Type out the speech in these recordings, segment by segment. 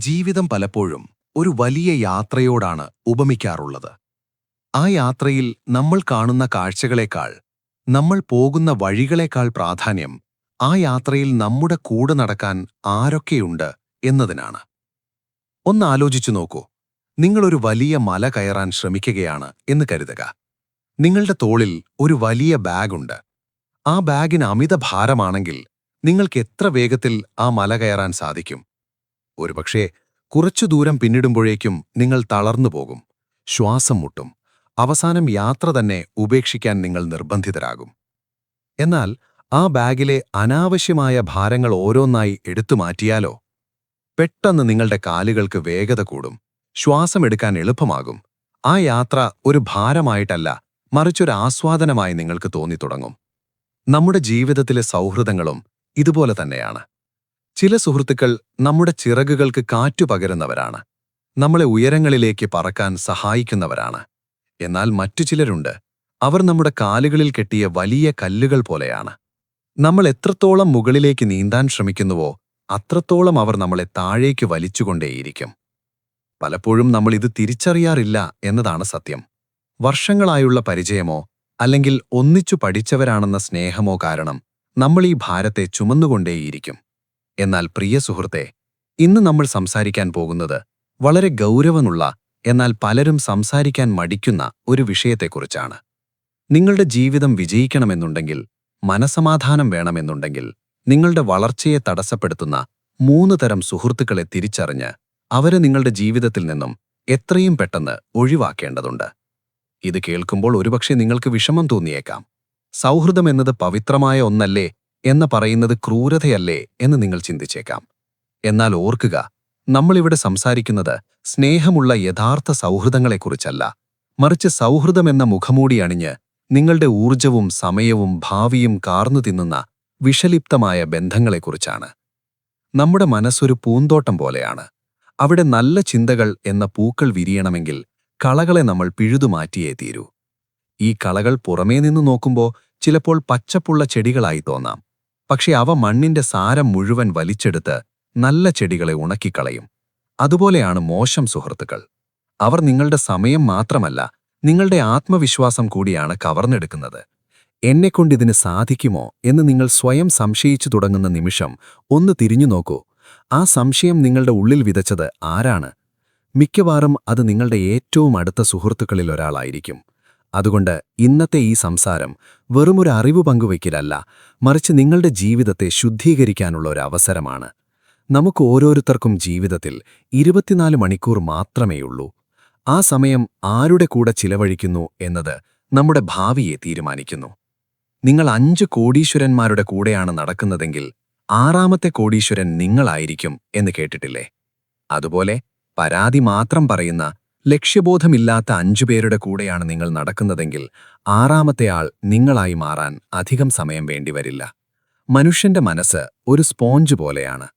ജീവിതം പലപ്പോഴും ഒരു വലിയ യാത്രയോടാണ് ഉപമിക്കാറുള്ളത്. ആ യാത്രയിൽ നമ്മൾ കാണുന്ന കാഴ്ചകളേക്കാൾ, നമ്മൾ പോകുന്ന വഴികളേക്കാൾ പ്രാധാന്യം ആ യാത്രയിൽ നമ്മുടെ കൂടെ നടക്കാൻ ആരൊക്കെയുണ്ട് എന്നതിനാണ്. ഒന്നാലോചിച്ചു നോക്കൂ. നിങ്ങളൊരു വലിയ മല കയറാൻ ശ്രമിക്കുകയാണ് എന്ന് കരുതുക. നിങ്ങളുടെ തോളിൽ ഒരു വലിയ ബാഗുണ്ട്. ആ ബാഗിന് അമിത ഭാരമാണെങ്കിൽ നിങ്ങൾക്ക് എത്ര വേഗത്തിൽ ആ മല കയറാൻ സാധിക്കും? ഒരുപക്ഷേ കുറച്ചു ദൂരം പിന്നിടുമ്പോഴേക്കും നിങ്ങൾ തളർന്നു പോകും, ശ്വാസം മുട്ടും, അവസാനം യാത്ര തന്നെ ഉപേക്ഷിക്കാൻ നിങ്ങൾ നിർബന്ധിതരാകും. എന്നാൽ ആ ബാഗിലെ അനാവശ്യമായ ഭാരങ്ങൾ ഓരോന്നായി എടുത്തുമാറ്റിയാലോ? പെട്ടെന്ന് നിങ്ങളുടെ കാലുകൾക്ക് വേഗത കൂടും, ശ്വാസമെടുക്കാൻ എളുപ്പമാകും. ആ യാത്ര ഒരു ഭാരമായിട്ടല്ല, മറിച്ചൊരു ആസ്വാദനമായി നിങ്ങൾക്ക് തോന്നിത്തുടങ്ങും. നമ്മുടെ ജീവിതത്തിലെ സൗഹൃദങ്ങളും ഇതുപോലെ തന്നെയാണ്. ചില സുഹൃത്തുക്കൾ നമ്മുടെ ചിറകുകൾക്ക് കാറ്റു പകരുന്നവരാണ്, നമ്മളെ ഉയരങ്ങളിലേക്ക് പറക്കാൻ സഹായിക്കുന്നവരാണ്. എന്നാൽ മറ്റു ചിലരുണ്ട്, അവർ നമ്മുടെ കാലുകളിൽ കെട്ടിയ വലിയ കല്ലുകൾ പോലെയാണ്. നമ്മൾ എത്രത്തോളം മുകളിലേക്ക് നീന്താൻ ശ്രമിക്കുന്നുവോ അത്രത്തോളം അവർ നമ്മളെ താഴേക്ക് വലിച്ചുകൊണ്ടേയിരിക്കും. പലപ്പോഴും നമ്മൾ ഇത് തിരിച്ചറിയാറില്ല എന്നതാണ് സത്യം. വർഷങ്ങളായുള്ള പരിചയമോ അല്ലെങ്കിൽ ഒന്നിച്ചു പഠിച്ചവരാണെന്ന സ്നേഹമോ കാരണം നമ്മൾ ഈ ഭാരത്തെ ചുമന്നുകൊണ്ടേയിരിക്കും. എന്നാൽ പ്രിയ സുഹൃത്തേ, ഇന്ന് നമ്മൾ സംസാരിക്കാൻ പോകുന്നത് വളരെ ഗൗരവമുള്ള, എന്നാൽ പലരും സംസാരിക്കാൻ മടിക്കുന്ന ഒരു വിഷയത്തെക്കുറിച്ചാണ്. നിങ്ങളുടെ ജീവിതം വിജയിക്കണമെന്നുണ്ടെങ്കിൽ, മനസമാധാനം വേണമെന്നുണ്ടെങ്കിൽ, നിങ്ങളുടെ വളർച്ചയെ തടസ്സപ്പെടുത്തുന്ന 3 തരം സുഹൃത്തുക്കളെ തിരിച്ചറിഞ്ഞ് അവരെ നിങ്ങളുടെ ജീവിതത്തിൽ നിന്നും എത്രയും പെട്ടെന്ന് ഒഴിവാക്കേണ്ടതുണ്ട്. ഇത് കേൾക്കുമ്പോൾ ഒരുപക്ഷെ നിങ്ങൾക്ക് വിഷമം തോന്നിയേക്കാം. സൗഹൃദം എന്നത് പവിത്രമായ ഒന്നല്ലേ എന്ന് പറയുന്നത് ക്രൂരതയല്ലേ എന്ന് നിങ്ങൾ ചിന്തിച്ചേക്കാം. എന്നാൽ ഓർക്കുക, നമ്മളിവിടെ സംസാരിക്കുന്നത് സ്നേഹമുള്ള യഥാർത്ഥ സൗഹൃദങ്ങളെക്കുറിച്ചല്ല, മറിച്ച് സൗഹൃദമെന്ന മുഖമൂടി അണിഞ്ഞ് നിങ്ങളുടെ ഊർജവും സമയവും ഭാവിയും കാർന്നു തിന്നുന്ന വിഷലിപ്തമായ ബന്ധങ്ങളെക്കുറിച്ചാണ്. നമ്മുടെ മനസ്സൊരു പൂന്തോട്ടം പോലെയാണ്. അവിടെ നല്ല ചിന്തകൾ എന്ന പൂക്കൾ വിരിയണമെങ്കിൽ കളകളെ നമ്മൾ പിഴുതുമാറ്റിയേ തീരൂ. ഈ കളകൾ പുറമേ നിന്ന് നോക്കുമ്പോൾ ചിലപ്പോൾ പച്ചപ്പുള്ള ചെടികളായി തോന്നാം. പക്ഷെ അവ മണ്ണിന്റെ സാരം മുഴുവൻ വലിച്ചെടുത്ത് നല്ല ചെടികളെ ഉണക്കിക്കളയും. അതുപോലെയാണ് മോശം സുഹൃത്തുക്കൾ. അവർ നിങ്ങളുടെ സമയം മാത്രമല്ല, നിങ്ങളുടെ ആത്മവിശ്വാസം കൂടിയാണ് കവർന്നെടുക്കുന്നത്. എന്നെക്കൊണ്ടിതിന് സാധിക്കുമോ എന്ന് നിങ്ങൾ സ്വയം സംശയിച്ചു തുടങ്ങുന്ന നിമിഷം ഒന്ന് തിരിഞ്ഞു നോക്കൂ. ആ സംശയം നിങ്ങളുടെ ഉള്ളിൽ വിതച്ചത് ആരാണ്? മിക്കവാറും അത് നിങ്ങളുടെ ഏറ്റവും അടുത്ത സുഹൃത്തുക്കളിൽ ഒരാളായിരിക്കും. അതുകൊണ്ട് ഇന്നത്തെ ഈ സംസാരം വെറുമൊരു അറിവ് പങ്കുവയ്ക്കലല്ല, മറിച്ച് നിങ്ങളുടെ ജീവിതത്തെ ശുദ്ധീകരിക്കാനുള്ള ഒരു അവസരമാണ്. നമുക്ക് ഓരോരുത്തർക്കും ജീവിതത്തിൽ 24 മണിക്കൂർ മാത്രമേയുള്ളൂ. ആ സമയം ആരുടെ കൂടെ ചിലവഴിക്കുന്നു എന്നത് നമ്മുടെ ഭാവിയെ തീരുമാനിക്കുന്നു. നിങ്ങൾ 5 കോടീശ്വരന്മാരുടെ കൂടെയാണ് നടക്കുന്നതെങ്കിൽ 6ാമത്തെ കോടീശ്വരൻ നിങ്ങളായിരിക്കും എന്ന് കേട്ടിട്ടില്ലേ? അതുപോലെ പരാതി മാത്രം പറയുന്ന, ലക്ഷ്യബോധമില്ലാത്ത 5 പേരുടെ കൂടെയാണ് നിങ്ങൾ നടക്കുന്നതെങ്കിൽ 6ാമത്തെ ആൾ നിങ്ങളായി മാറാൻ അധികം സമയം വേണ്ടിവരില്ല. മനുഷ്യന്റെ മനസ്സ് ഒരു സ്പോഞ്ച് പോലെയാണ്.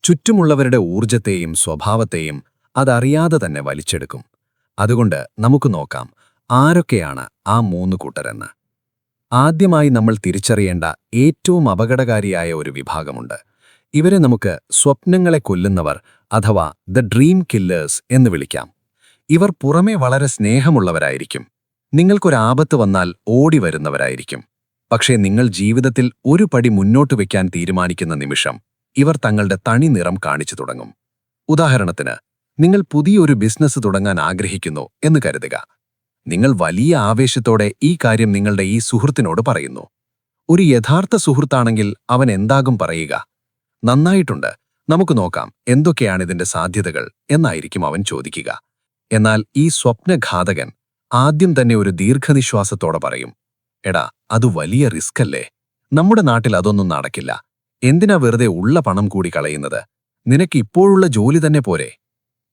ചുറ്റുമുള്ളവരുടെ ഊർജത്തെയും സ്വഭാവത്തെയും അതറിയാതെ തന്നെ വലിച്ചെടുക്കും. അതുകൊണ്ട് നമുക്ക് നോക്കാം ആരൊക്കെയാണ് ആ 3 കൂട്ടരെന്ന്. ആദ്യമായി നമ്മൾ തിരിച്ചറിയേണ്ട ഏറ്റവും അപകടകാരിയായ ഒരു വിഭാഗമുണ്ട്. ഇവരെ നമുക്ക് സ്വപ്നങ്ങളെ കൊല്ലുന്നവർ അഥവാ ദ ഡ്രീം കില്ലേഴ്സ് എന്ന് വിളിക്കാം. ഇവർ പുറമേ വളരെ സ്നേഹമുള്ളവരായിരിക്കും. നിങ്ങൾക്കൊരാപത്ത് വന്നാൽ ഓടി വരുന്നവരായിരിക്കും. പക്ഷേ നിങ്ങൾ ജീവിതത്തിൽ ഒരു പടി മുന്നോട്ട് വയ്ക്കാൻ തീരുമാനിക്കുന്ന നിമിഷം ഇവർ തങ്ങളുടെ തനി നിറം കാണിച്ചു തുടങ്ങും. ഉദാഹരണത്തിന്, നിങ്ങൾ പുതിയൊരു ബിസിനസ് തുടങ്ങാൻ ആഗ്രഹിക്കുന്നു എന്ന് കരുതുക. നിങ്ങൾ വലിയ ആവേശത്തോടെ ഈ കാര്യം നിങ്ങളുടെ ഈ സുഹൃത്തിനോട് പറയുന്നു. ഒരു യഥാർത്ഥ സുഹൃത്താണെങ്കിൽ അവൻ എന്താകും പറയുക? നന്നായിട്ടുണ്ട്, നമുക്ക് നോക്കാം, എന്തൊക്കെയാണിതിന്റെ സാധ്യതകൾ എന്നായിരിക്കും അവൻ ചോദിക്കുക. എന്നാൽ ഈ സ്വപ്നഘാതകൻ ആദ്യം തന്നെ ഒരു ദീർഘനിശ്വാസത്തോടെ പറയും, എടാ, അത് വലിയ റിസ്കല്ലേ, നമ്മുടെ നാട്ടിൽ അതൊന്നും നടക്കില്ല, എന്തിനാ വെറുതെ ഉള്ള പണം കൂടി കളയുന്നത്, നിനക്ക് ഇപ്പോഴുള്ള ജോലി തന്നെ പോരെ.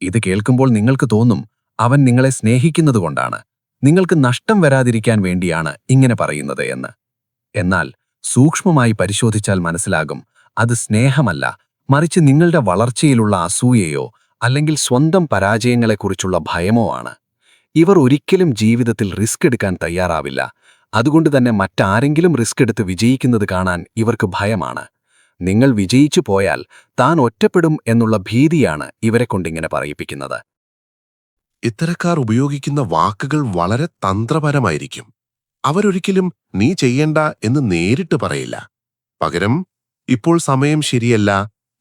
ഇത് കേൾക്കുമ്പോൾ നിങ്ങൾക്ക് തോന്നും അവൻ നിങ്ങളെ സ്നേഹിക്കുന്നതുകൊണ്ടാണ്, നിങ്ങൾക്ക് നഷ്ടം വരാതിരിക്കാൻ വേണ്ടിയാണ് ഇങ്ങനെ പറയുന്നത് എന്ന്. എന്നാൽ സൂക്ഷ്മമായി പരിശോധിച്ചാൽ മനസ്സിലാകും, അത് സ്നേഹമല്ല, മറിച്ച് നിങ്ങളുടെ വളർച്ചയിലുള്ള അസൂയയോ അല്ലെങ്കിൽ സ്വന്തം പരാജയങ്ങളെക്കുറിച്ചുള്ള ഭയമോ ആണ്. ഇവർ ഒരിക്കലും ജീവിതത്തിൽ റിസ്ക് എടുക്കാൻ തയ്യാറാവില്ല. അതുകൊണ്ട് തന്നെ മറ്റാരെങ്കിലും റിസ്ക് എടുത്ത് വിജയിക്കുന്നത് കാണാൻ ഇവർക്ക് ഭയമാണ്. നിങ്ങൾ വിജയിച്ചു പോയാൽ താൻ ഒറ്റപ്പെടും എന്നുള്ള ഭീതിയാണ് ഇവരെ കൊണ്ടിങ്ങനെ പറയിപ്പിക്കുന്നത്. ഇത്തരക്കാർ ഉപയോഗിക്കുന്ന വാക്കുകൾ വളരെ തന്ത്രപരമായിരിക്കും. അവരൊരിക്കലും നീ ചെയ്യണ്ട എന്ന് നേരിട്ട് പറയില്ല. പകരം, ഇപ്പോൾ സമയം ശരിയല്ല,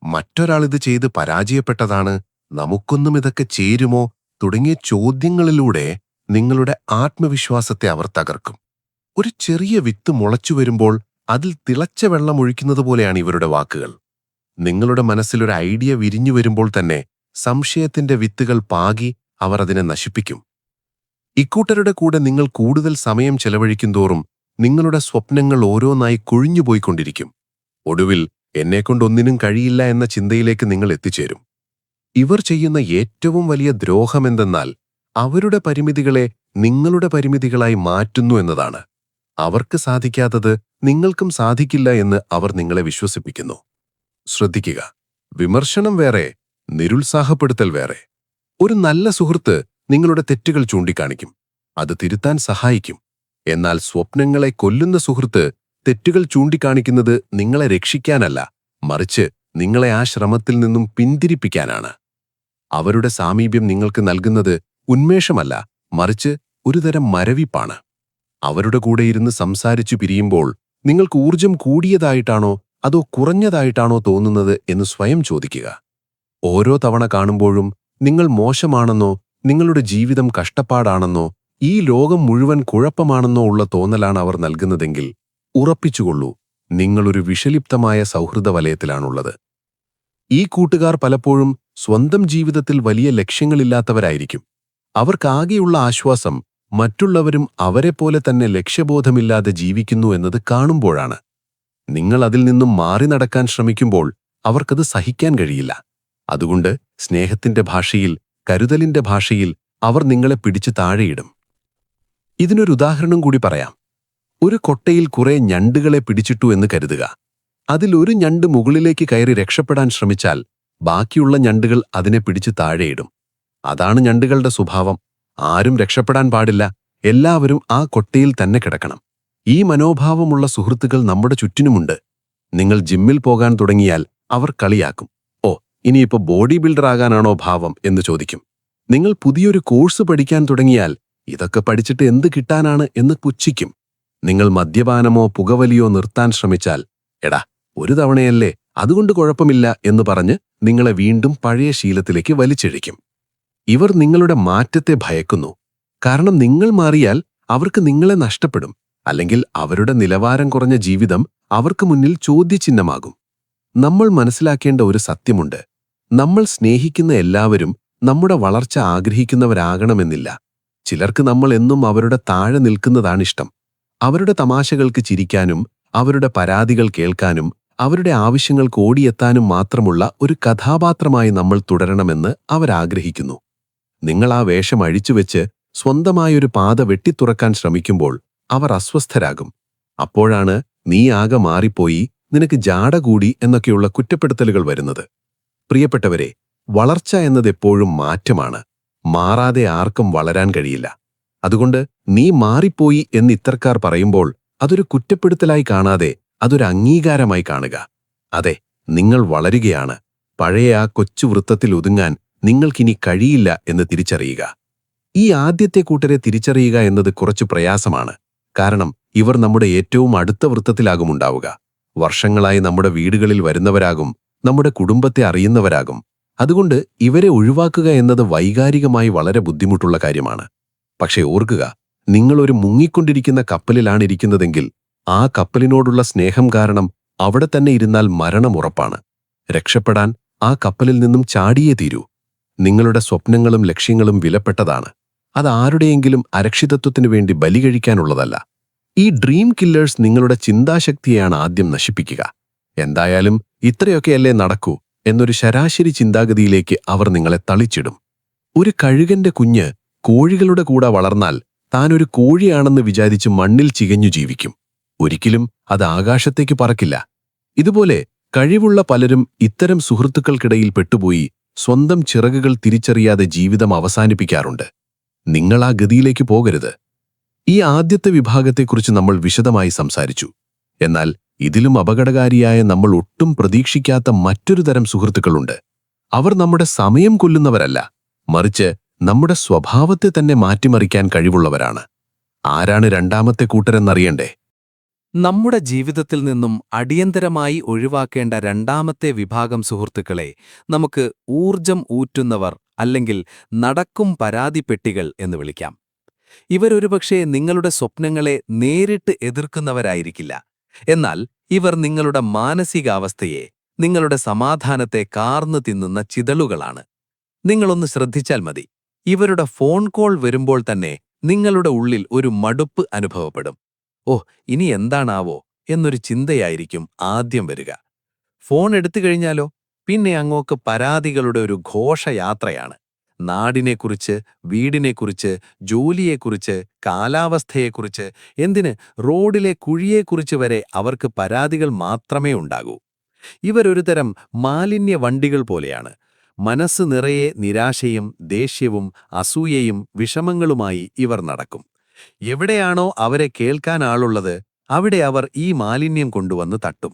മറ്റൊരാളിത് ചെയ്ത് പരാജയപ്പെട്ടതാണ്, നമുക്കൊന്നും ഇതൊക്കെ ചേരുമോ തുടങ്ങിയ ചോദ്യങ്ങളിലൂടെ നിങ്ങളുടെ ആത്മവിശ്വാസത്തെ അവർ തകർക്കും. ഒരു ചെറിയ വിത്ത് മുളച്ചു വരുമ്പോൾ അതിൽ തിളച്ച വെള്ളം ഒഴിക്കുന്നത് പോലെയാണ് ഇവരുടെ വാക്കുകൾ. നിങ്ങളുടെ മനസ്സിലൊരു ഐഡിയ വിരിഞ്ഞു വരുമ്പോൾ തന്നെ സംശയത്തിന്റെ വിത്തുകൾ പാകി അവർ അതിനെ നശിപ്പിക്കും. ഇക്കൂട്ടരുടെ കൂടെ നിങ്ങൾ കൂടുതൽ സമയം ചെലവഴിക്കുന്തോറും നിങ്ങളുടെ സ്വപ്നങ്ങൾ ഓരോന്നായി കൊഴിഞ്ഞുപോയിക്കൊണ്ടിരിക്കും. ഒടുവിൽ എന്നെക്കൊണ്ടൊന്നിനും കഴിയില്ല എന്ന ചിന്തയിലേക്ക് നിങ്ങൾ എത്തിച്ചേരും. ഇവർ ചെയ്യുന്ന ഏറ്റവും വലിയ ദ്രോഹമെന്തെന്നാൽ അവരുടെ പരിമിതികളെ നിങ്ങളുടെ പരിമിതികളായി മാറ്റുന്നു എന്നതാണ്. അവർക്ക് സാധിക്കാത്തത് നിങ്ങൾക്കും സാധിക്കില്ല എന്ന് അവർ നിങ്ങളെ വിശ്വസിപ്പിക്കുന്നു. ശ്രദ്ധിക്കുക, വിമർശനം വേറെ, നിരുത്സാഹപ്പെടുത്തൽ വേറെ. ഒരു നല്ല സുഹൃത്ത് നിങ്ങളുടെ തെറ്റുകൾ ചൂണ്ടിക്കാണിക്കും, അത് തിരുത്താൻ സഹായിക്കും. എന്നാൽ സ്വപ്നങ്ങളെ കൊല്ലുന്ന സുഹൃത്ത് തെറ്റുകൾ ചൂണ്ടിക്കാണിക്കുന്നത് നിങ്ങളെ രക്ഷിക്കാനല്ല, മറിച്ച് നിങ്ങളെ ആ ശ്രമത്തിൽ നിന്നും പിന്തിരിപ്പിക്കാനാണ്. അവരുടെ സാമീപ്യം നിങ്ങൾക്ക് നൽകുന്നത് ഉന്മേഷമല്ല, മറിച്ച് ഒരുതരം മരവിപ്പാണ്. അവരുടെ കൂടെ ഇരുന്ന് സംസാരിച്ചു പിരിയുമ്പോൾ നിങ്ങൾക്ക് ഊർജം കൂടിയതായിട്ടാണോ അതോ കുറഞ്ഞതായിട്ടാണോ തോന്നുന്നത് എന്ന് സ്വയം ചോദിക്കുക. ഓരോ തവണ കാണുമ്പോഴും നിങ്ങൾ മോശമാണെന്നോ നിങ്ങളുടെ ജീവിതം കഷ്ടപ്പാടാണെന്നോ ഈ ലോകം മുഴുവൻ കുഴപ്പമാണെന്നോ ഉള്ള തോന്നലാണ് അവർ നൽകുന്നതെങ്കിൽ ഉറപ്പിച്ചുകൊള്ളൂ, നിങ്ങളൊരു വിഷലിപ്തമായ സൗഹൃദ വലയത്തിലാണുള്ളത്. ഈ കൂട്ടുകാർ പലപ്പോഴും സ്വന്തം ജീവിതത്തിൽ വലിയ ലക്ഷ്യങ്ങളില്ലാത്തവരായിരിക്കും. അവർക്കാകെയുള്ള ആശ്വാസം മറ്റുള്ളവരും അവരെപ്പോലെ തന്നെ ലക്ഷ്യബോധമില്ലാതെ ജീവിക്കുന്നു എന്നത് കാണുമ്പോഴാണ്. നിങ്ങൾ അതിൽ നിന്നും മാറി നടക്കാൻ ശ്രമിക്കുമ്പോൾ അവർക്കത് സഹിക്കാൻ കഴിയില്ല. അതുകൊണ്ട് സ്നേഹത്തിന്റെ ഭാഷയിൽ, കരുതലിന്റെ ഭാഷയിൽ അവർ നിങ്ങളെ പിടിച്ച് താഴെയിടും. ഇതിനൊരു ഉദാഹരണം കൂടി പറയാം. ഒരു കൊട്ടയിൽ കുറെ ഞണ്ടുകളെ പിടിച്ചിട്ടു എന്ന് കരുതുക. അതിലൊരു ഞണ്ട് മുകളിലേക്ക് കയറി രക്ഷപ്പെടാൻ ശ്രമിച്ചാൽ ബാക്കിയുള്ള ഞണ്ടുകൾ അതിനെ പിടിച്ച് താഴെയിടും. അതാണ് ഞണ്ടുകളുടെ സ്വഭാവം. ആരും രക്ഷപ്പെടാൻ പാടില്ല, എല്ലാവരും ആ കൊട്ടയിൽ തന്നെ കിടക്കണം. ഈ മനോഭാവമുള്ള സുഹൃത്തുക്കൾ നമ്മുടെ ചുറ്റിനുമുണ്ട്. നിങ്ങൾ ജിമ്മിൽ പോകാൻ തുടങ്ങിയാൽ അവർ കളിയാക്കും. ഓ, ഇനിയിപ്പോ ബോഡി ബിൽഡർ ആകാനാണോ ഭാവം എന്ന് ചോദിക്കും. നിങ്ങൾ പുതിയൊരു കോഴ്സ് പഠിക്കാൻ തുടങ്ങിയാൽ ഇതൊക്കെ പഠിച്ചിട്ട് എന്ത് കിട്ടാനാണ് എന്ന് പുച്ഛിക്കും. നിങ്ങൾ മദ്യപാനമോ പുകവലിയോ നിർത്താൻ ശ്രമിച്ചാൽ, എടാ ഒരു തവണയല്ലേ, അതുകൊണ്ട് കുഴപ്പമില്ല എന്ന് പറഞ്ഞ് നിങ്ങളെ വീണ്ടും പഴയ ശീലത്തിലേക്ക് വലിച്ചിഴയ്ക്കും. ഇവർ നിങ്ങളുടെ മാറ്റത്തെ ഭയക്കുന്നു. കാരണം നിങ്ങൾ മാറിയാൽ അവർക്ക് നിങ്ങളെ നഷ്ടപ്പെടും, അല്ലെങ്കിൽ അവരുടെ നിലവാരം കുറഞ്ഞ ജീവിതം അവർക്ക് മുന്നിൽ ചോദ്യചിഹ്നമാകും. നമ്മൾ മനസ്സിലാക്കേണ്ട ഒരു സത്യമുണ്ട്. നമ്മൾ സ്നേഹിക്കുന്ന എല്ലാവരും നമ്മുടെ വളർച്ച ആഗ്രഹിക്കുന്നവരാകണമെന്നില്ല. ചിലർക്ക് നമ്മൾ എന്നും അവരുടെ താഴെ നിൽക്കുന്നതാണിഷ്ടം. അവരുടെ തമാശകൾക്ക് ചിരിക്കാനും അവരുടെ പരാതികൾ കേൾക്കാനും അവരുടെ ആവശ്യങ്ങൾക്ക് ഓടിയെത്താനും മാത്രമുള്ള ഒരു കഥാപാത്രമായി നമ്മൾ തുടരണമെന്ന് അവരാഗ്രഹിക്കുന്നു. നിങ്ങൾ ആ വേഷം അഴിച്ചുവെച്ച് സ്വന്തമായൊരു പാത വെട്ടിത്തുറക്കാൻ ശ്രമിക്കുമ്പോൾ അവർ അസ്വസ്ഥരാകും. അപ്പോഴാണ് നീ ആകെ മാറിപ്പോയി, നിനക്ക് ജാട കൂടി എന്നൊക്കെയുള്ള കുറ്റപ്പെടുത്തലുകൾ വരുന്നത്. പ്രിയപ്പെട്ടവരെ, വളർച്ച എന്നതെപ്പോഴും മാറ്റമാണ്. മാറാതെ ആർക്കും വളരാൻ കഴിയില്ല. അതുകൊണ്ട് നീ മാറിപ്പോയി എന്ന് ഇത്തരക്കാർ പറയുമ്പോൾ അതൊരു കുറ്റപ്പെടുത്തലായി കാണാതെ അതൊരു അംഗീകാരമായി കാണുക. അതെ, നിങ്ങൾ വളരുകയാണ്. പഴയ ആ കൊച്ചു വൃത്തത്തിൽ ഒതുങ്ങാൻ നിങ്ങൾക്കിനി കഴിയില്ല എന്ന് തിരിച്ചറിയുക. ഈ ആദ്യത്തെ കൂട്ടരെ തിരിച്ചറിയുക എന്നത് കുറച്ചു പ്രയാസമാണ്. കാരണം ഇവർ നമ്മുടെ ഏറ്റവും അടുത്ത വൃത്തത്തിലാകുമുണ്ടാവുക. വർഷങ്ങളായി നമ്മുടെ വീടുകളിൽ വരുന്നവരാകും, നമ്മുടെ കുടുംബത്തെ അറിയുന്നവരാകും. അതുകൊണ്ട് ഇവരെ ഒഴിവാക്കുക എന്നത് വൈകാരികമായി വളരെ ബുദ്ധിമുട്ടുള്ള കാര്യമാണ്. പക്ഷേ ഓർക്കുക, നിങ്ങളൊരു മുങ്ങിക്കൊണ്ടിരിക്കുന്ന കപ്പലിലാണ് ഇരിക്കുന്നതെങ്കിൽ ആ കപ്പലിനോടുള്ള സ്നേഹം കാരണം അവിടെ തന്നെ ഇരുന്നാൽ മരണം ഉറപ്പാണ്. രക്ഷപ്പെടാൻ ആ കപ്പലിൽ നിന്നും ചാടിയേ തീരൂ. നിങ്ങളുടെ സ്വപ്നങ്ങളും ലക്ഷ്യങ്ങളും വിലപ്പെട്ടതാണ്. അത് ആരുടെയെങ്കിലും അരക്ഷിതത്വത്തിനു വേണ്ടി ബലി കഴിക്കാനുള്ളതല്ല. ഈ ഡ്രീം കില്ലേഴ്സ് നിങ്ങളുടെ ചിന്താശക്തിയെയാണ് ആദ്യം നശിപ്പിക്കുക. എന്തായാലും ഇത്രയൊക്കെയല്ലേ നടക്കൂ എന്നൊരു ശരാശരി ചിന്താഗതിയിലേക്ക് അവർ നിങ്ങളെ തളിച്ചിടും. ഒരു കഴുകന്റെ കുഞ്ഞ് കോഴികളുടെ കൂടെ വളർന്നാൽ താനൊരു കോഴിയാണെന്ന് വിചാരിച്ച് മണ്ണിൽ ചികഞ്ഞു ജീവിക്കും. ഒരിക്കലും അത് ആകാശത്തേക്ക് പറക്കില്ല. ഇതുപോലെ കഴിവുള്ള പലരും ഇത്തരം സുഹൃത്തുക്കൾക്കിടയിൽ പെട്ടുപോയി സ്വന്തം ചിറകുകൾ തിരിച്ചറിയാതെ ജീവിതം അവസാനിപ്പിക്കാറുണ്ട്. നിങ്ങൾ ആ ഗതിയിലേക്ക് പോകരുത്. ഈ ആദ്യത്തെ വിഭാഗത്തെക്കുറിച്ച് നമ്മൾ വിശദമായി സംസാരിച്ചു. എന്നാൽ ഇതിലും അപകടകാരിയായ നമ്മൾ ഒട്ടും പ്രതീക്ഷിക്കാത്ത മറ്റൊരു തരം സുഹൃത്തുക്കളുണ്ട്. അവർ നമ്മുടെ സമയം കൊല്ലുന്നവരല്ല, മറിച്ച് നമ്മുടെ സ്വഭാവത്തെ തന്നെ മാറ്റിമറിക്കാൻ കഴിവുള്ളവരാണ്. ആരാണ് രണ്ടാമത്തെ കൂട്ടരെന്നറിയണ്ടേ? നമ്മുടെ ജീവിതത്തിൽ നിന്നും അടിയന്തരമായി ഒഴിവാക്കേണ്ട രണ്ടാമത്തെ വിഭാഗം സുഹൃത്തുക്കളെ നമുക്ക് ഊർജം ഊറ്റുന്നവർ അല്ലെങ്കിൽ നടക്കും പരാതിപ്പെട്ടികൾ എന്ന് വിളിക്കാം. ഇവരൊരുപക്ഷേ നിങ്ങളുടെ സ്വപ്നങ്ങളെ നേരിട്ട് എതിർക്കുന്നവരായിരിക്കില്ല. എന്നാൽ ഇവർ നിങ്ങളുടെ മാനസികാവസ്ഥയെ, നിങ്ങളുടെ സമാധാനത്തെ കാർന്നു തിന്നുന്ന ചിതളുകളാണ്. നിങ്ങളൊന്ന് ശ്രദ്ധിച്ചാൽ മതി. ഇവരുടെ ഫോൺ കോൾ വരുമ്പോൾ തന്നെ നിങ്ങളുടെ ഉള്ളിൽ ഒരു മടുപ്പ് അനുഭവപ്പെടും. ഓ, ഇനി എന്താണാവോ എന്നൊരു ചിന്തയായിരിക്കും ആദ്യം വരിക. ഫോൺ എടുത്തു കഴിഞ്ഞാലോ പിന്നെ അങ്ങോക്ക് പരാതികളുടെ ഒരു ഘോഷയാത്രയാണ്. നാടിനെക്കുറിച്ച്, വീടിനെക്കുറിച്ച്, ജോലിയെക്കുറിച്ച്, കാലാവസ്ഥയെക്കുറിച്ച്, എന്തിന് റോഡിലെ കുഴിയെക്കുറിച്ച് വരെ അവർക്ക് പരാതികൾ മാത്രമേ ഉണ്ടാകൂ. ഇവരൊരുതരം മാലിന്യ വണ്ടികൾ പോലെയാണ്. മനസ്സ് നിറയെ നിരാശയും ദേഷ്യവും അസൂയയും വിഷമങ്ങളുമായി ഇവർ നടക്കും. എവിടെയാണോ അവരെ കേൾക്കാൻ ആളുള്ളത് അവിടെ അവർ ഈ മാലിന്യം കൊണ്ടുവന്ന് തട്ടും.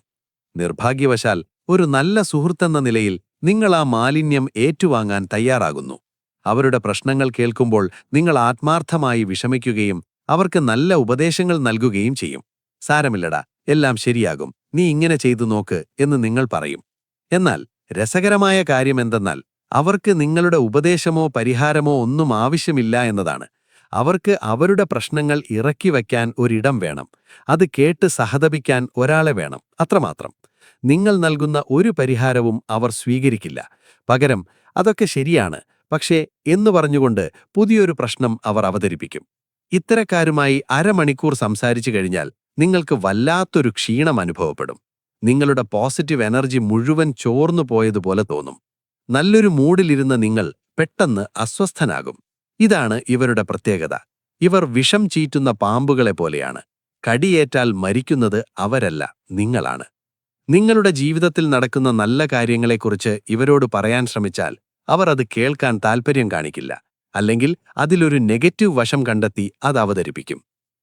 നിർഭാഗ്യവശാൽ ഒരു നല്ല സുഹൃത്തെന്ന നിലയിൽ നിങ്ങൾ ആ മാലിന്യം ഏറ്റുവാങ്ങാൻ തയ്യാറാകുന്നു. അവരുടെ പ്രശ്നങ്ങൾ കേൾക്കുമ്പോൾ നിങ്ങൾ ആത്മാർത്ഥമായി വിഷമിക്കുകയും അവർക്ക് നല്ല ഉപദേശങ്ങൾ നൽകുകയും ചെയ്യും. സാരമില്ലടാ, എല്ലാം ശരിയാകും, നീ ഇങ്ങനെ ചെയ്തു നോക്ക് എന്ന് നിങ്ങൾ പറയും. എന്നാൽ രസകരമായ കാര്യമെന്തെന്നാൽ അവർക്ക് നിങ്ങളുടെ ഉപദേശമോ പരിഹാരമോ ഒന്നും ആവശ്യമില്ല എന്നതാണ്. അവർക്ക് അവരുടെ പ്രശ്നങ്ങൾ ഇറക്കി വയ്ക്കാൻ ഒരിടം വേണം, അത് കേട്ട് സഹതപിക്കാൻ ഒരാളെ വേണം, അത്രമാത്രം. നിങ്ങൾ നൽകുന്ന ഒരു പരിഹാരവും അവർ സ്വീകരിക്കില്ല. പകരം അതൊക്കെ ശരിയാണ്, പക്ഷേ എന്നു പറഞ്ഞുകൊണ്ട് പുതിയൊരു പ്രശ്നം അവർ അവതരിപ്പിക്കും. ഇത്തരക്കാരുമായി അരമണിക്കൂർ സംസാരിച്ചു കഴിഞ്ഞാൽ നിങ്ങൾക്ക് വല്ലാത്തൊരു ക്ഷീണം അനുഭവപ്പെടും. നിങ്ങളുടെ പോസിറ്റീവ് എനർജി മുഴുവൻ ചോർന്നു പോയതുപോലെ തോന്നും. നല്ലൊരു മൂഡിലിരുന്ന നിങ്ങൾ പെട്ടെന്ന് അസ്വസ്ഥനാകും. ഇതാണ് ഇവരുടെ പ്രത്യേകത. ഇവർ വിഷം ചീറ്റുന്ന പാമ്പുകളെ പോലെയാണ്. കടിയേറ്റാൽ മരിക്കുന്നത് അവരല്ല, നിങ്ങളാണ്. നിങ്ങളുടെ ജീവിതത്തിൽ നടക്കുന്ന നല്ല കാര്യങ്ങളെക്കുറിച്ച് ഇവരോട് പറയാൻ ശ്രമിച്ചാൽ അവർ അത് കേൾക്കാൻ താൽപ്പര്യം കാണിക്കില്ല. അല്ലെങ്കിൽ അതിലൊരു നെഗറ്റീവ് വശം കണ്ടെത്തി അത് അവതരിപ്പിക്കും.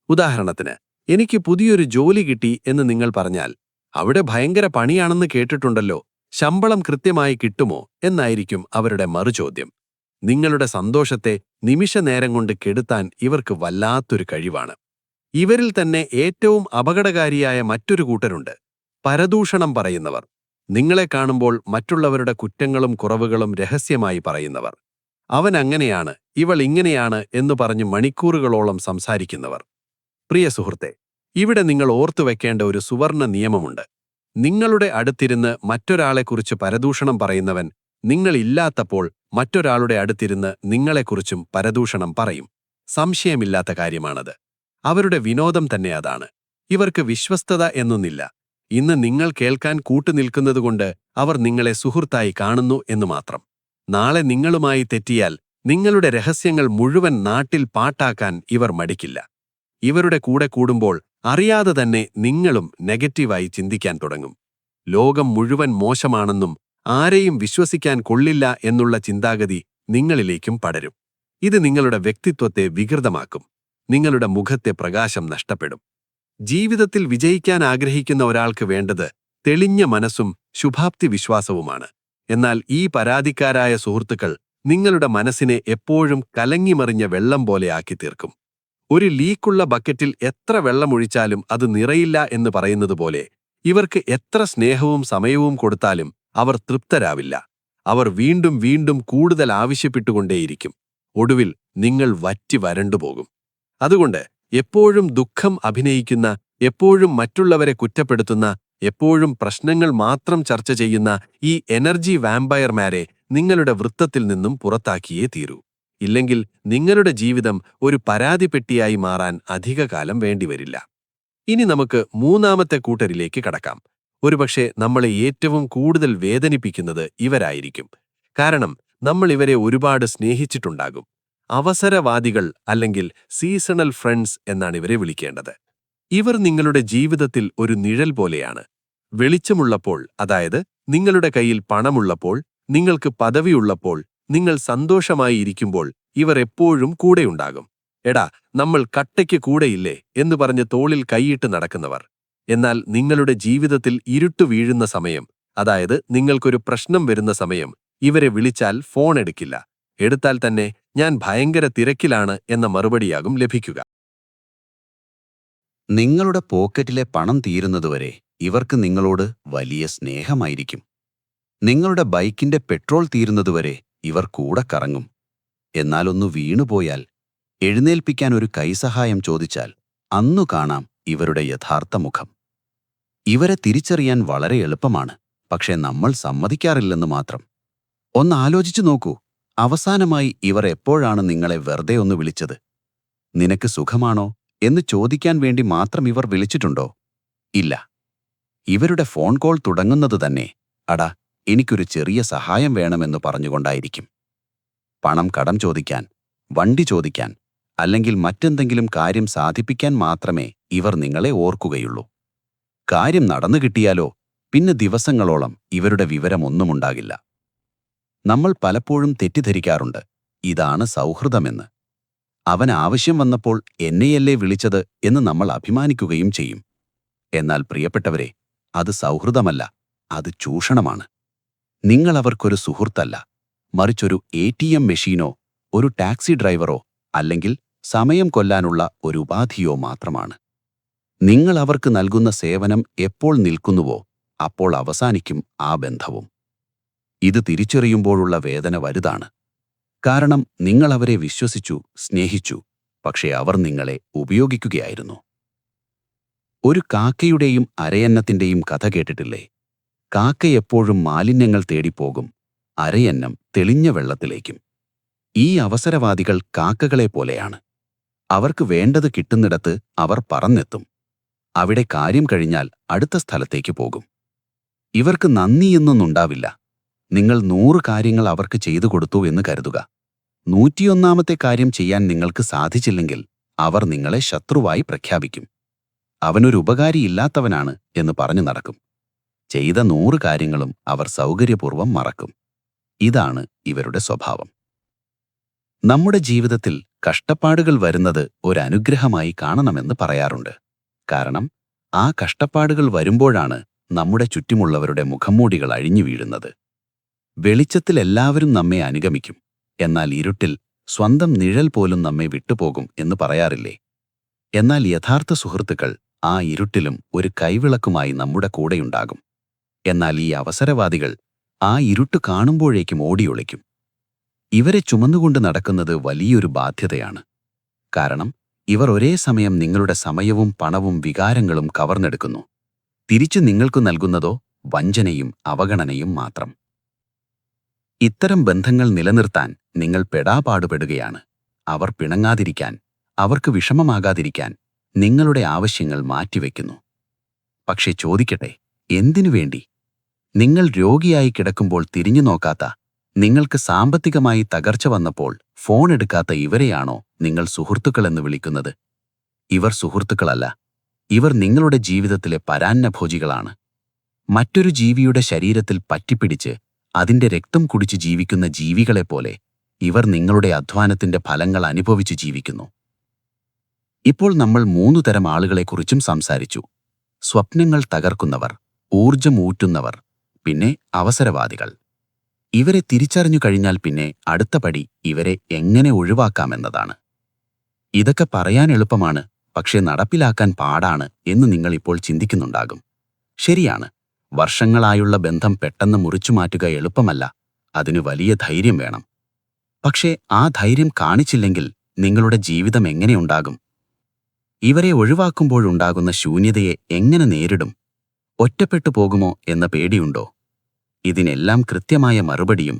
ഉദാഹരണത്തിന്, എനിക്ക് പുതിയൊരു ജോലി കിട്ടി എന്ന് നിങ്ങൾ പറഞ്ഞാൽ, അവിടെ ഭയങ്കര പണിയാണെന്ന് കേട്ടിട്ടുണ്ടല്ലോ, ശമ്പളം കൃത്യമായി കിട്ടുമോ എന്നായിരിക്കും അവരുടെ മറുചോദ്യം. നിങ്ങളുടെ സന്തോഷത്തെ നിമിഷനേരം കൊണ്ട് കെടുത്താൻ ഇവർക്ക് വല്ലാത്തൊരു കഴിവാണ്. ഇവരിൽ തന്നെ ഏറ്റവും അപകടകാരിയായ മറ്റൊരു കൂട്ടരുണ്ട്, പരദൂഷണം പറയുന്നവർ. നിങ്ങളെ കാണുമ്പോൾ മറ്റുള്ളവരുടെ കുറ്റങ്ങളും കുറവുകളും രഹസ്യമായി പറയുന്നവർ. അവൻ അങ്ങനെയാണ്, ഇവൾ ഇങ്ങനെയാണ് എന്നു പറഞ്ഞ് മണിക്കൂറുകളോളം സംസാരിക്കുന്നവർ. പ്രിയ സുഹൃത്തെ, ഇവിടെ നിങ്ങൾ ഓർത്തുവെക്കേണ്ട ഒരു സുവർണ നിയമമുണ്ട്. നിങ്ങളുടെ അടുത്തിരുന്ന് മറ്റൊരാളെക്കുറിച്ച് പരദൂഷണം പറയുന്നവൻ നിങ്ങളില്ലാത്തപ്പോൾ മറ്റൊരാളുടെ അടുത്തിരുന്ന് നിങ്ങളെക്കുറിച്ചും പരദൂഷണം പറയും. സംശയമില്ലാത്ത കാര്യമാണത്. അവരുടെ വിനോദം തന്നെ അതാണ്. ഇവർക്ക് വിശ്വസ്തത എന്നൊന്നില്ല. ഇന്ന് നിങ്ങൾ കേൾക്കാൻ കൂട്ടുനിൽക്കുന്നതുകൊണ്ട് അവർ നിങ്ങളെ സുഹൃത്തായി കാണുന്നു എന്നു മാത്രം. നാളെ നിങ്ങളുമായി തെറ്റിയാൽ നിങ്ങളുടെ രഹസ്യങ്ങൾ മുഴുവൻ നാട്ടിൽ പാട്ടാക്കാൻ ഇവർ മടിക്കില്ല. ഇവരുടെ കൂടെ കൂടുമ്പോൾ അറിയാതെ തന്നെ നിങ്ങളും നെഗറ്റീവായി ചിന്തിക്കാൻ തുടങ്ങും. ലോകം മുഴുവൻ മോശമാണെന്നും ആരെയും വിശ്വസിക്കാൻ കൊള്ളില്ല എന്നുള്ള ചിന്താഗതി നിങ്ങളിലേക്കും പടരും. ഇത് നിങ്ങളുടെ വ്യക്തിത്വത്തെ വികൃതമാക്കും. നിങ്ങളുടെ മുഖത്തെ പ്രകാശം നഷ്ടപ്പെടും. ജീവിതത്തിൽ വിജയിക്കാൻ ആഗ്രഹിക്കുന്ന ഒരാൾക്ക് വേണ്ടത് തെളിഞ്ഞ മനസ്സും ശുഭാപ്തി വിശ്വാസവുമാണ്. എന്നാൽ ഈ പരാതിക്കാരായ സുഹൃത്തുക്കൾ നിങ്ങളുടെ മനസ്സിനെ എപ്പോഴും കലങ്ങിമറിഞ്ഞ വെള്ളം പോലെ ആക്കി തീർക്കും. ഒരു ലീക്കുള്ള ബക്കറ്റിൽ എത്ര വെള്ളമൊഴിച്ചാലും അത് നിറയില്ല എന്ന് പറയുന്നതുപോലെ ഇവർക്ക് എത്ര സ്നേഹവും സമയവും കൊടുത്താലും അവർ തൃപ്തരാവില്ല. അവർ വീണ്ടും വീണ്ടും കൂടുതൽ ആവശ്യപ്പെട്ടുകൊണ്ടേയിരിക്കും. ഒടുവിൽ നിങ്ങൾ വറ്റി വരണ്ടുപോകും. അതുകൊണ്ട് എപ്പോഴും ദുഃഖം അഭിനയിക്കുന്ന, എപ്പോഴും മറ്റുള്ളവരെ കുറ്റപ്പെടുത്തുന്ന, എപ്പോഴും പ്രശ്നങ്ങൾ മാത്രം ചർച്ച ചെയ്യുന്ന ഈ എനർജി വാമ്പയർമാരെ നിങ്ങളുടെ വൃത്തത്തിൽ നിന്നും പുറത്താക്കിയേ തീരൂ. ഇല്ലെങ്കിൽ നിങ്ങളുടെ ജീവിതം ഒരു പരാതിപ്പെട്ടിയായി മാറാൻ അധികകാലം വേണ്ടിവരില്ല. ഇനി നമുക്ക് മൂന്നാമത്തെ കൂട്ടരിലേക്ക് കടക്കാം. ഒരുപക്ഷെ നമ്മളെ ഏറ്റവും കൂടുതൽ വേദനിപ്പിക്കുന്നത് ഇവരായിരിക്കും. കാരണം നമ്മൾ ഇവരെ ഒരുപാട് സ്നേഹിച്ചിട്ടുണ്ടാകും. അവസരവാദികൾ അല്ലെങ്കിൽ സീസണൽ ഫ്രണ്ട്സ് എന്നാണ് ഇവരെ വിളിക്കേണ്ടത്. ഇവർ നിങ്ങളുടെ ജീവിതത്തിൽ ഒരു നിഴൽ പോലെയാണ്. വെളിച്ചമുള്ളപ്പോൾ, അതായത് നിങ്ങളുടെ കയ്യിൽ പണമുള്ളപ്പോൾ, നിങ്ങൾക്ക് പദവിയുള്ളപ്പോൾ, നിങ്ങൾ സന്തോഷമായി ഇരിക്കുമ്പോൾ ഇവർ എപ്പോഴും കൂടെയുണ്ടാകും. എടാ, നമ്മൾ കട്ടയ്ക്ക് കൂടെയില്ലേ എന്ന് പറഞ്ഞ് തോളിൽ കൈയിട്ട് നടക്കുന്നവർ. എന്നാൽ നിങ്ങളുടെ ജീവിതത്തിൽ ഇരുട്ടു വീഴുന്ന സമയം, അതായത് നിങ്ങൾക്കൊരു പ്രശ്നം വരുന്ന സമയം, ഇവരെ വിളിച്ചാൽ ഫോൺ എടുക്കില്ല. എടുത്താൽ തന്നെ ഞാൻ ഭയങ്കര തിരക്കിലാണ് എന്ന മറുപടിയാകും ലഭിക്കുക. നിങ്ങളുടെ പോക്കറ്റിലെ പണം തീരുന്നതുവരെ ഇവർക്ക് നിങ്ങളോട് വലിയ സ്നേഹമായിരിക്കും. നിങ്ങളുടെ ബൈക്കിന്റെ പെട്രോൾ തീരുന്നതുവരെ ഇവർ കൂടെ കറങ്ങും. എന്നാലൊന്നു വീണുപോയാൽ എഴുന്നേൽപ്പിക്കാൻ ഒരു കൈസഹായം ചോദിച്ചാൽ അന്നു കാണാം ഇവരുടെ യഥാർത്ഥ മുഖം. ഇവരെ തിരിച്ചറിയാൻ വളരെ എളുപ്പമാണ്, പക്ഷേ നമ്മൾ സമ്മതിക്കാറില്ലെന്ന് മാത്രം. ഒന്ന് ആലോചിച്ചു നോക്കൂ, അവസാനമായി ഇവർ എപ്പോഴാണ് നിങ്ങളെ വെറുതെ ഒന്ന് വിളിച്ചത്? നിനക്ക് സുഖമാണോ എന്ന് ചോദിക്കാൻ വേണ്ടി മാത്രം ഇവർ വിളിച്ചിട്ടുണ്ടോ? ഇല്ല. ഇവരുടെ ഫോൺ കോൾ തുടങ്ങുന്നത് തന്നെ അടാ എനിക്കൊരു ചെറിയ സഹായം വേണമെന്ന് പറഞ്ഞുകൊണ്ടായിരിക്കും. പണം കടം ചോദിക്കാൻ, വണ്ടി ചോദിക്കാൻ, അല്ലെങ്കിൽ മറ്റെന്തെങ്കിലും കാര്യം സാധിപ്പിക്കാൻ മാത്രമേ ഇവർ നിങ്ങളെ ഓർക്കുകയുള്ളൂ. കാര്യം നടന്നു കിട്ടിയാലോ പിന്നെ ദിവസങ്ങളോളം ഇവരുടെ വിവരമൊന്നുമുണ്ടാകില്ല. നമ്മൾ പലപ്പോഴും തെറ്റിദ്ധരിക്കാറുണ്ട്, ഇതാണ് സൗഹൃദമെന്ന്. അവൻ ആവശ്യം വന്നപ്പോൾ എന്നെയല്ലേ വിളിച്ചത് എന്ന് നമ്മൾ അഭിമാനിക്കുകയും ചെയ്യും. എന്നാൽ പ്രിയപ്പെട്ടവരെ, അത് സൗഹൃദമല്ല, അത് ചൂഷണമാണ്. നിങ്ങൾ അവർക്കൊരു സുഹൃത്തല്ല, മറിച്ചൊരു ATM മെഷീനോ ഒരു ടാക്സി ഡ്രൈവറോ അല്ലെങ്കിൽ സമയം കൊല്ലാനുള്ള ഒരു ഉപാധിയോ മാത്രമാണ്. നിങ്ങൾ അവർക്ക് നൽകുന്ന സേവനം എപ്പോൾ നിൽക്കുന്നുവോ അപ്പോൾ അവസാനിക്കും ആ ബന്ധവും. ഇത് തിരിച്ചറിയുമ്പോഴുള്ള വേദന വലുതാണ്. കാരണം നിങ്ങൾ അവരെ വിശ്വസിച്ചു, സ്നേഹിച്ചു, പക്ഷേ അവർ നിങ്ങളെ ഉപയോഗിക്കുകയായിരുന്നു. ഒരു കാക്കയുടെയും അരയന്നത്തിന്റെയും കഥ കേട്ടിട്ടില്ലേ? കാക്ക എപ്പോഴും മാലിന്യങ്ങൾ തേടിപ്പോകും, അരയന്നം തെളിഞ്ഞ വെള്ളത്തിലേക്കും. ഈ അവസരവാദികൾ കാക്കകളെ പോലെയാണ്. അവർക്ക് വേണ്ടത് കിട്ടുന്നിടത്ത് അവർ പറന്നെത്തും. അവിടെ കാര്യം കഴിഞ്ഞാൽ അടുത്ത സ്ഥലത്തേക്ക് പോകും. ഇവർക്ക് നന്ദിയെന്നൊന്നുണ്ടാവില്ല. നിങ്ങൾ 100 കാര്യങ്ങൾ അവർക്ക് ചെയ്തു കൊടുത്തു എന്ന് കരുതുക. 101ാമത്തെ കാര്യം ചെയ്യാൻ നിങ്ങൾക്ക് സാധിച്ചില്ലെങ്കിൽ അവർ നിങ്ങളെ ശത്രുവായി പ്രഖ്യാപിക്കും. അവനൊരു ഉപകാരിയില്ലാത്തവനാണ് എന്ന് പറഞ്ഞു നടക്കും. ചെയ്ത 100 കാര്യങ്ങളും അവർ സൗകര്യപൂർവ്വം മറക്കും. ഇതാണ് ഇവരുടെ സ്വഭാവം. നമ്മുടെ ജീവിതത്തിൽ കഷ്ടപ്പാടുകൾ വരുന്നത് ഒരനുഗ്രഹമായി കാണണമെന്ന് പറയാറുണ്ട്. കാരണം ആ കഷ്ടപ്പാടുകൾ വരുമ്പോഴാണ് നമ്മുടെ ചുറ്റുമുള്ളവരുടെ മുഖംമൂടികൾ അഴിഞ്ഞു വീഴുന്നത്. വെളിച്ചത്തിൽ എല്ലാവരും നമ്മെ അനുഗമിക്കും, എന്നാൽ ഇരുട്ടിൽ സ്വന്തം നിഴൽ പോലും നമ്മെ വിട്ടുപോകും എന്ന് പറയാറില്ലേ? എന്നാൽ യഥാർത്ഥ സുഹൃത്തുക്കൾ ആ ഇരുട്ടിലും ഒരു കൈവിളക്കുമായി നമ്മുടെ കൂടെയുണ്ടാകും. എന്നാൽ ഈ അവസരവാദികൾ ആ ഇരുട്ട് കാണുമ്പോഴേക്കും ഓടിയൊളിക്കും. ഇവരെ ചുമന്നുകൊണ്ട് നടക്കുന്നത് വലിയൊരു ബാധ്യതയാണ്. കാരണം ഇവർ ഒരേ സമയം നിങ്ങളുടെ സമയവും പണവും വികാരങ്ങളും കവർന്നെടുക്കുന്നു. തിരിച്ചു നിങ്ങൾക്ക് നൽകുന്നതോ വഞ്ചനയും അവഗണനയും മാത്രം. ഇത്തരം ബന്ധങ്ങൾ നിലനിർത്താൻ നിങ്ങൾ പെടാപാടുപെടുകയാണ്. അവർ പിണങ്ങാതിരിക്കാൻ, അവർക്ക് വിഷമമാകാതിരിക്കാൻ നിങ്ങളുടെ ആവശ്യങ്ങൾ മാറ്റിവെക്കുന്നു. പക്ഷേ ചോദിക്കട്ടെ, എന്തിനു വേണ്ടി? നിങ്ങൾ രോഗിയായി കിടക്കുമ്പോൾ തിരിഞ്ഞു നോക്കാത്ത, നിങ്ങൾക്ക് സാമ്പത്തികമായി തകർച്ച വന്നപ്പോൾ ഫോൺ എടുക്കാത്ത ഇവരെയാണോ നിങ്ങൾ സുഹൃത്തുക്കളെന്ന് വിളിക്കുന്നത്? ഇവർ സുഹൃത്തുക്കളല്ല, ഇവർ നിങ്ങളുടെ ജീവിതത്തിലെ പരാന്നഭോജികളാണ്. മറ്റൊരു ജീവിയുടെ ശരീരത്തിൽ പറ്റിപ്പിടിച്ച് അതിന്റെ രക്തം കുടിച്ച് ജീവിക്കുന്ന ജീവികളെപ്പോലെ ഇവർ നിങ്ങളുടെ അധ്വാനത്തിന്റെ ഫലങ്ങൾ അനുഭവിച്ചു ജീവിക്കുന്നു. ഇപ്പോൾ നമ്മൾ 3 തരം ആളുകളെക്കുറിച്ചും സംസാരിച്ചു. സ്വപ്നങ്ങൾ തകർക്കുന്നവർ, ഊർജം ഊറ്റുന്നവർ, പിന്നെ അവസരവാദികൾ. ഇവരെ തിരിച്ചറിഞ്ഞു കഴിഞ്ഞാൽ പിന്നെ അടുത്ത പടി ഇവരെ എങ്ങനെ ഒഴിവാക്കാമെന്നതാണ്. ഇതൊക്കെ പറയാൻ എളുപ്പമാണ്, പക്ഷേ നടപ്പിലാക്കാൻ പാടാണ് എന്ന് നിങ്ങളിപ്പോൾ ചിന്തിക്കുന്നുണ്ടാകും. ശരിയാണ്, വർഷങ്ങളായുള്ള ബന്ധം പെട്ടെന്ന് മുറിച്ചുമാറ്റുക എളുപ്പമല്ല. അതിനു വലിയ ധൈര്യം വേണം. പക്ഷേ ആ ധൈര്യം കാണിച്ചില്ലെങ്കിൽ നിങ്ങളുടെ ജീവിതം എങ്ങനെയുണ്ടാകും? ഇവരെ ഒഴിവാക്കുമ്പോഴുണ്ടാകുന്ന ശൂന്യതയെ എങ്ങനെ നേരിടും? ഒറ്റപ്പെട്ടു പോകുമോ എന്ന പേടിയുണ്ടോ? ഇതിനെല്ലാം കൃത്യമായ മറുപടിയും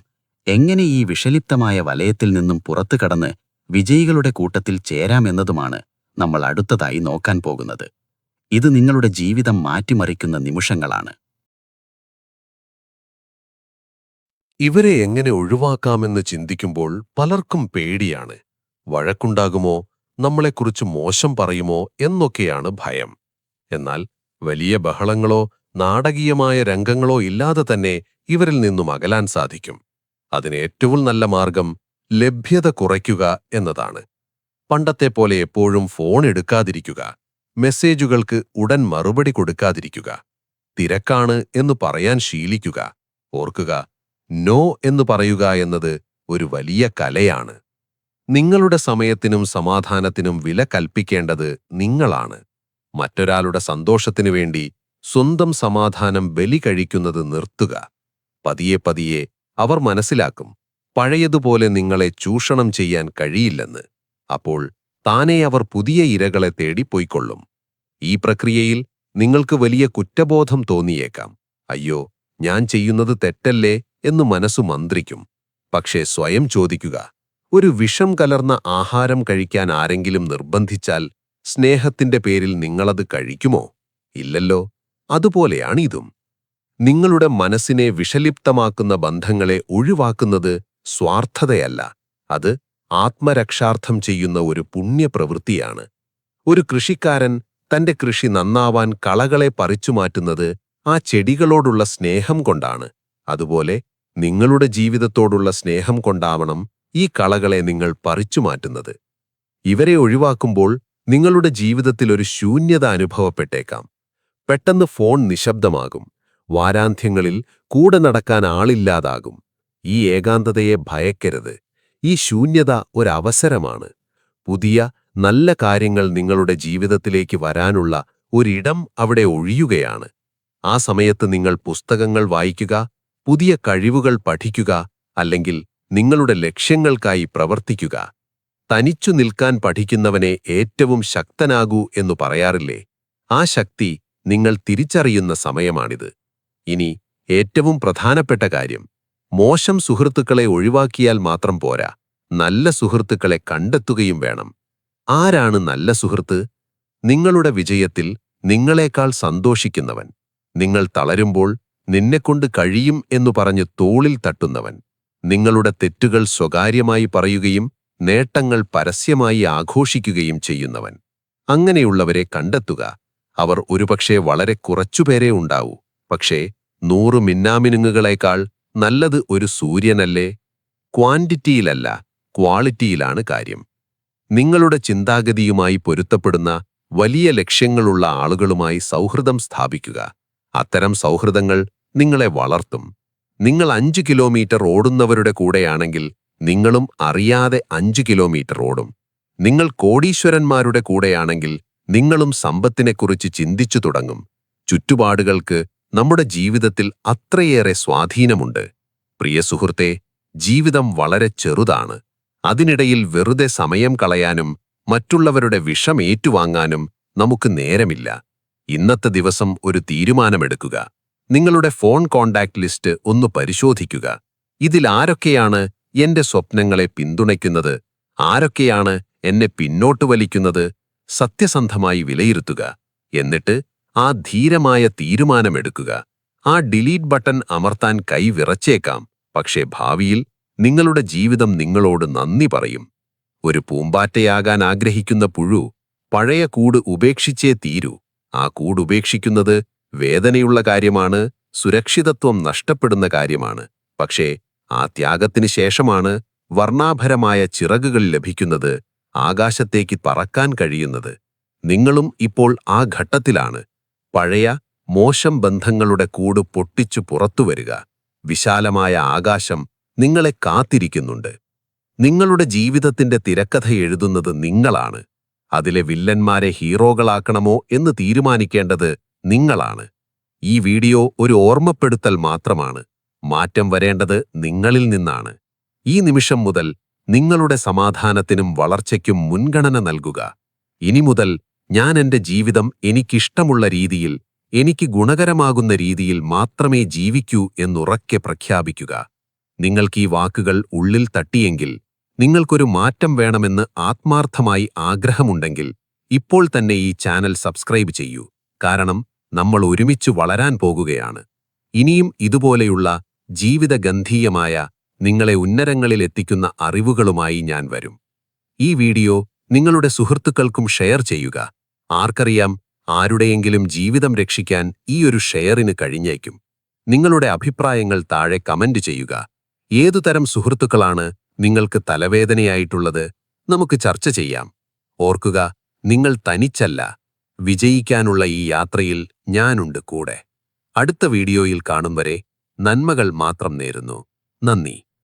എങ്ങനെ ഈ വിഷലിപ്തമായ വലയത്തിൽ നിന്നും പുറത്തു കടന്ന് വിജയികളുടെ കൂട്ടത്തിൽ ചേരാമെന്നതുമാണ് നമ്മൾ അടുത്തതായി നോക്കാൻ പോകുന്നത്. ഇത് നിങ്ങളുടെ ജീവിതം മാറ്റിമറിക്കുന്ന നിമിഷങ്ങളാണ്. ഇവരെ എങ്ങനെ ഒഴിവാക്കാമെന്ന് ചിന്തിക്കുമ്പോൾ പലർക്കും പേടിയാണ്. വഴക്കുണ്ടാകുമോ, നമ്മളെക്കുറിച്ച് മോശം പറയുമോ എന്നൊക്കെയാണ് ഭയം. എന്നാൽ വലിയ ബഹളങ്ങളോ നാടകീയമായ രംഗങ്ങളോ ഇല്ലാതെ തന്നെ ഇവരിൽ നിന്നും അകലാൻ സാധിക്കും. അതിന് ഏറ്റവും നല്ല മാർഗം ലഭ്യത കുറയ്ക്കുക എന്നതാണ്. പണ്ടത്തെ പോലെ എപ്പോഴും ഫോൺ എടുക്കാതിരിക്കുക, മെസ്സേജുകൾക്ക് ഉടൻ മറുപടി കൊടുക്കാതിരിക്കുക. തിരക്കാണ് എന്ന് പറയാൻ ശീലിക്കുക. ഓർക്കുക, നോ എന്ന് പറയുക എന്നത് ഒരു വലിയ കലയാണ്. നിങ്ങളുടെ സമയത്തിനും സമാധാനത്തിനും വില കൽപ്പിക്കേണ്ടത് നിങ്ങളാണ്. മറ്റൊരാളുടെ സന്തോഷത്തിനു വേണ്ടി സ്വന്തം സമാധാനം ബലി കഴിക്കുന്നത് നിർത്തുക. പതിയെ പതിയെ അവർ മനസ്സിലാക്കും പഴയതുപോലെ നിങ്ങളെ ചൂഷണം ചെയ്യാൻ കഴിയില്ലെന്ന്. അപ്പോൾ താനേ അവർ പുതിയ ഇരകളെ തേടി പോയിക്കൊള്ളും. ഈ പ്രക്രിയയിൽ നിങ്ങൾക്ക് വലിയ കുറ്റബോധം തോന്നിയേക്കാം. അയ്യോ, ഞാൻ ചെയ്യുന്നത് തെറ്റല്ലേ എന്ന് മനസ്സു മന്ത്രിക്കും. പക്ഷേ സ്വയം ചോദിക്കുക, ഒരു വിഷം കലർന്ന ആഹാരം കഴിക്കാൻ ആരെങ്കിലും നിർബന്ധിച്ചാൽ സ്നേഹത്തിന്റെ പേരിൽ നിങ്ങളത് കഴിക്കുമോ? ഇല്ലല്ലോ. അതുപോലെയാണിതും. നിങ്ങളുടെ മനസ്സിനെ വിഷലിപ്തമാക്കുന്ന ബന്ധങ്ങളെ ഒഴിവാക്കുന്നത് സ്വാർത്ഥതയല്ല, അത് ആത്മരക്ഷാർത്ഥം ചെയ്യുന്ന ഒരു പുണ്യപ്രവൃത്തിയാണ്. ഒരു കൃഷിക്കാരൻ തന്റെ കൃഷി നന്നാവാൻ കളകളെ പറിച്ചുമാറ്റുന്നത് ആ ചെടികളോടുള്ള സ്നേഹം കൊണ്ടാണ്. അതുപോലെ നിങ്ങളുടെ ജീവിതത്തോടുള്ള സ്നേഹം കൊണ്ടാവണം ഈ കളകളെ നിങ്ങൾ പറിച്ചുമാറ്റുന്നത്. ഇവരെ ഒഴിവാക്കുമ്പോൾ നിങ്ങളുടെ ജീവിതത്തിൽ ഒരു ശൂന്യത അനുഭവപ്പെട്ടേക്കാം. പെട്ടെന്ന് ഫോൺ നിശബ്ദമാകും. വാരാന്ത്യങ്ങളിൽ കൂടെ നടക്കാൻ ആളില്ലാതാകും. ഈ ഏകാന്തതയെ ഭയക്കരുത്. ഈ ശൂന്യത ഒരവസരമാണ്. പുതിയ നല്ല കാര്യങ്ങൾ നിങ്ങളുടെ ജീവിതത്തിലേക്ക് വരാനുള്ള ഒരിടം അവിടെ ഒഴിയുകയാണ്. ആ സമയത്ത് നിങ്ങൾ പുസ്തകങ്ങൾ വായിക്കുക, പുതിയ കഴിവുകൾ പഠിക്കുക, അല്ലെങ്കിൽ നിങ്ങളുടെ ലക്ഷ്യങ്ങൾക്കായി പ്രവർത്തിക്കുക. തനിച്ചു നിൽക്കാൻ പഠിക്കുന്നവനെ ഏറ്റവും ശക്തനാകൂ എന്നു പറയാറില്ലേ? ആ ശക്തി നിങ്ങൾ തിരിച്ചറിയുന്ന സമയമാണിത്. ഇനി ഏറ്റവും പ്രധാനപ്പെട്ട കാര്യം, മോശം സുഹൃത്തുക്കളെ ഒഴിവാക്കിയാൽ മാത്രം പോരാ, നല്ല സുഹൃത്തുക്കളെ കണ്ടെത്തുകയും വേണം. ആരാണ് നല്ല സുഹൃത്ത്? നിങ്ങളുടെ വിജയത്തിൽ നിങ്ങളെക്കാൾ സന്തോഷിക്കുന്നവൻ, നിങ്ങൾ തളരുമ്പോൾ നിന്നെക്കൊണ്ട് കഴിയും എന്നു പറഞ്ഞ് തോളിൽ തട്ടുന്നവൻ, നിങ്ങളുടെ തെറ്റുകൾ സ്വകാര്യമായി പറയുകയും നേട്ടങ്ങൾ പരസ്യമായി ആഘോഷിക്കുകയും ചെയ്യുന്നവൻ. അങ്ങനെയുള്ളവരെ കണ്ടെത്തുക. അവർ ഒരുപക്ഷെ വളരെ കുറച്ചുപേരേ ഉണ്ടാവൂ, പക്ഷേ 100 മിന്നാമിനുങ്ങുകളേക്കാൾ നല്ലത് ഒരു സൂര്യനല്ലേ? ക്വാണ്ടിറ്റിയിലല്ല, ക്വാളിറ്റിയിലാണ് കാര്യം. നിങ്ങളുടെ ചിന്താഗതിയുമായി പൊരുത്തപ്പെടുന്ന വലിയ ലക്ഷ്യങ്ങളുള്ള ആളുകളുമായി സൗഹൃദം സ്ഥാപിക്കുക. അത്തരം സൗഹൃദങ്ങൾ നിങ്ങളെ വളർത്തും. നിങ്ങൾ 5 കിലോമീറ്റർ ഓടുന്നവരുടെ കൂടെയാണെങ്കിൽ നിങ്ങളും അറിയാതെ 5 കിലോമീറ്റർ ഓടും. നിങ്ങൾ കോടീശ്വരന്മാരുടെ കൂടെയാണെങ്കിൽ നിങ്ങളും സമ്പത്തിനെക്കുറിച്ച് ചിന്തിച്ചു തുടങ്ങും. ചുറ്റുപാടുകൾക്ക് നമ്മുടെ ജീവിതത്തിൽ അത്രയേറെ സ്വാധീനമുണ്ട്. പ്രിയ സുഹൃത്തേ, ജീവിതം വളരെ ചെറുതാണ്. അതിനിടയിൽ വെറുതെ സമയം കളയാനും മറ്റുള്ളവരുടെ വിഷം ഏറ്റുവാങ്ങാനും നമുക്ക് നേരമില്ല. ഇന്നത്തെ ദിവസം ഒരു തീരുമാനമെടുക്കുക. നിങ്ങളുടെ ഫോൺ കോണ്ടാക്ട് ലിസ്റ്റ് ഒന്ന് പരിശോധിക്കുക. ഇതിൽ ആരൊക്കെയാണ് എന്റെ സ്വപ്നങ്ങളെ പിന്തുണയ്ക്കുന്നത്, ആരൊക്കെയാണ് എന്നെ പിന്നോട്ട് വലിക്കുന്നത്? സത്യസന്ധമായി വിലയിരുത്തുക. എന്നിട്ട് ആ ധീരമായ തീരുമാനമെടുക്കുക. ആ ഡിലീറ്റ് ബട്ടൺ അമർത്താൻ കൈ വിറച്ചേക്കാം, പക്ഷേ ഭാവിയിൽ നിങ്ങളുടെ ജീവിതം നിങ്ങളോട് നന്ദി പറയും. ഒരു പൂമ്പാറ്റയാകാൻ ആഗ്രഹിക്കുന്ന പുഴു പഴയ കൂട് ഉപേക്ഷിച്ചേ തീരൂ. ആ കൂട് ഉപേക്ഷിക്കുന്നത് വേദനയുള്ള കാര്യമാണ്, സുരക്ഷിതത്വം നഷ്ടപ്പെടുന്ന കാര്യമാണ്. പക്ഷേ ആ ത്യാഗത്തിന് ശേഷമാണ് വർണ്ണാഭരമായ ചിറകുകൾ ലഭിക്കുന്നത്, ആകാശത്തേക്ക് പറക്കാൻ കഴിയുന്നത്. നിങ്ങളും ഇപ്പോൾ ആ ഘട്ടത്തിലാണ്. പഴയ മോശം ബന്ധങ്ങളുടെ കൂട് പൊട്ടിച്ചു പുറത്തുവരിക. വിശാലമായ ആകാശം നിങ്ങളെ കാത്തിരിക്കുന്നുണ്ട്. നിങ്ങളുടെ ജീവിതത്തിന്റെ തിരക്കഥ എഴുതുന്നത് നിങ്ങളാണ്. അതിലെ വില്ലന്മാരെ ഹീറോകളാക്കണമോ എന്ന് തീരുമാനിക്കേണ്ടത് നിങ്ങളാണ്. ഈ വീഡിയോ ഒരു ഓർമ്മപ്പെടുത്തൽ മാത്രമാണ്. മാറ്റം വരേണ്ടത് നിങ്ങളിൽ നിന്നാണ്. ഈ നിമിഷം മുതൽ നിങ്ങളുടെ സമാധാനത്തിനും വളർച്ചയ്ക്കും മുൻഗണന നൽകുക. ഇനി മുതൽ ഞാൻ എന്റെ ജീവിതം എനിക്കിഷ്ടമുള്ള രീതിയിൽ, എനിക്ക് ഗുണകരമാകുന്ന രീതിയിൽ മാത്രമേ ജീവിക്കൂ എന്നുറക്കെ പ്രഖ്യാപിക്കുക. നിങ്ങൾക്ക് ഈ വാക്കുകൾ ഉള്ളിൽ തട്ടിയെങ്കിൽ, നിങ്ങൾക്കൊരു മാറ്റം വേണമെന്ന് ആത്മാർത്ഥമായി ആഗ്രഹമുണ്ടെങ്കിൽ ഇപ്പോൾ തന്നെ ഈ ചാനൽ സബ്സ്ക്രൈബ് ചെയ്യൂ. കാരണം നമ്മൾ ഒരുമിച്ച് വളരാൻ പോകുകയാണ്. ഇനിയും ഇതുപോലെയുള്ള ജീവിതഗന്ധീയമായ, നിങ്ങളെ ഉന്നതങ്ങളിൽ എത്തിക്കുന്ന അറിവുകളുമായി ഞാൻ വരും. ഈ വീഡിയോ നിങ്ങളുടെ സുഹൃത്തുക്കൾക്കും ഷെയർ ചെയ്യുക. ആർക്കറിയാം, ആരുടെയെങ്കിലും ജീവിതം രക്ഷിക്കാൻ ഈ ഒരു ഷെയറിന് കഴിഞ്ഞേക്കും. നിങ്ങളുടെ അഭിപ്രായങ്ങൾ താഴെ കമന്റ് ചെയ്യുക. ഏതുതരം സുഹൃത്തുക്കളാണ് നിങ്ങൾക്ക് തലവേദനയായിട്ടുള്ളത്? നമുക്ക് ചർച്ച ചെയ്യാം. ഓർക്കുക, നിങ്ങൾ തനിച്ചല്ല. വിജയിക്കാനുള്ള ഈ യാത്രയിൽ ഞാനുണ്ട് കൂടെ. അടുത്ത വീഡിയോയിൽ കാണും വരെ നന്മകൾ മാത്രം നേരുന്നു. നന്ദി.